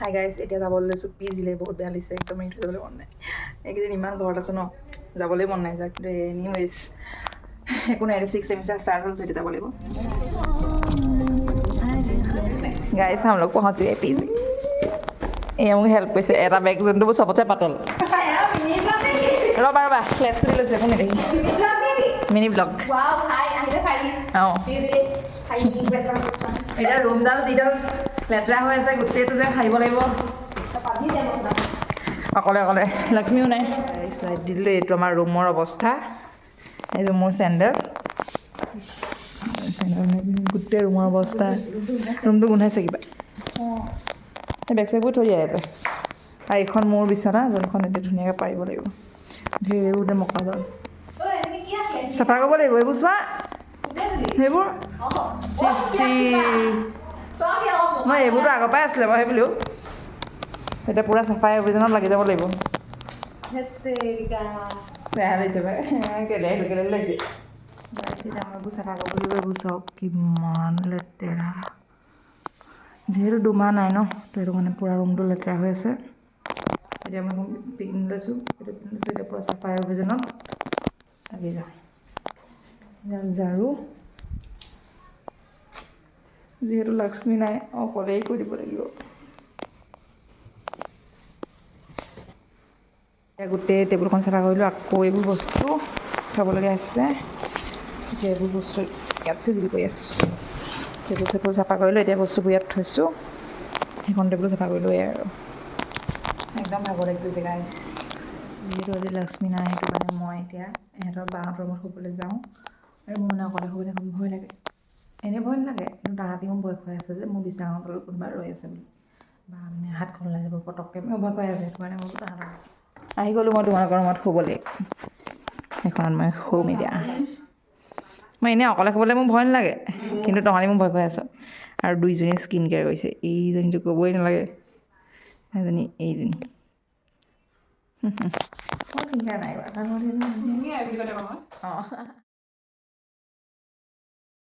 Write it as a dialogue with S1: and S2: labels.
S1: hi guys এতিয়া যাবলৈ লৈছোঁ পিজিলে বহুত বেয়া লাগিছে একদম এৰি থৈ যাবলৈ মন নাই এইকেইদিন ইমান ঘৰত আছোঁ ন যাবলৈ মন নাই যোৱা কিন্তু এনিৱেজ একো নাই 6 सेमेस्टर ষ্টাৰ্ট হ'ল তেতিয়া যাব লাগিব গাইজ हम लोग पहुंच गए पीजी এয়া মোক হেল্প কৰিছে এটা বেগ যোনটো চবতে পাতল ৰবা ৰবা ফ্লেছ কৰি লৈছে একো নেদেখি মিনি ব্লগ অঁ এতিয়া ৰুমডাল যিডাল লেতেৰা হৈ আছে গোটেইটো যে খাৰিব লাগিব অকলে অকলে লক্ষ্মীও নাই শ্লাইড দি দিলোঁ এইটো আমাৰ ৰুমৰ অৱস্থা এইটো মোৰ চেণ্ডেল গোটেই ৰুমৰ অৱস্থা ৰুমটো গোন্ধাইছে কিবা এই বেগ চেগবোৰ থৈ যায় ইয়াতে আৰু এইখন মোৰ বিচনা যোনখন এতিয়া ধুনীয়াকৈ পাৰিব লাগিব ধেৰ গোটেই মকা দল চাফা কৰিব লাগিব এইবোৰ চোৱা সেইবোৰ মই এইবোৰতো আগৰ পৰাই আছিলে বাৰু সেইবুলিও এতিয়া পূৰা চাফাই অভিযানত লাগি যাব লাগিব বেয়া লাগিছে কেলে লাগিছে এইবোৰ চাফা কৰিব লাগিব এইবোৰ চাওক কিমান লেতেৰা যিহেতু দুমাহ নাই ন তো সেইটো কাৰণে পূৰা ৰুমটো লেতেৰা হৈ আছে এতিয়া মই পিন্ধি লৈছোঁ এতিয়া পূৰা চাফাই অভিযানত লাগি যাওঁ ঝাৰু যিহেতু লক্ষ্মী নাই অকলেই কৰি দিব লাগিব এতিয়া গোটেই টেবুলখন চাফা কৰিলোঁ আকৌ এইবোৰ বস্তু থ'বলগীয়া আছে এতিয়া এইবোৰ বস্তু ইয়াত চিজিল কৰি আছোঁ টেবুল চাফা কৰিলোঁ এতিয়া বস্তুবোৰ ইয়াত থৈছোঁ সেইখন টেবুল চাফা কৰিলোঁ আৰু একদম ভাগৰ লাগি গৈছে গাইজ যিহেতু আজি লক্ষ্মী নাই সেইটো কাৰণে মই এতিয়া ইহঁতৰ বাহঁতৰ ৰুমত শুবলৈ যাওঁ আৰু মোৰ মানে অকলে শুবলৈ ভয় লাগে এনেই ভয় নালাগে কিন্তু তাহাঁতি মোৰ ভয় খুৱাই আছে যে মোৰ বিচনাখনৰ তলত কোনোবা ৰৈ আছে বুলি বা মানে হাতখন ওলাই যাব পটককৈ মোৰ ভয় খুৱাই আছে সেইটো কাৰণে মই তাহাঁতক আহি গ'লোঁ মই তোমালোকৰ ৰুমত শুবলৈ সেইখনত মই শুম এতিয়া মই এনেই অকলে শুবলৈ মোৰ ভয় নালাগে কিন্তু তহঁতি মোক ভয় খুৱাই আছ আৰু দুইজনী স্কিন কেয়াৰ কৰিছে এইজনীটো ক'বই নালাগে এজনী এইজনী মই স্কিন কেয়াৰ নাই কৰা অঁ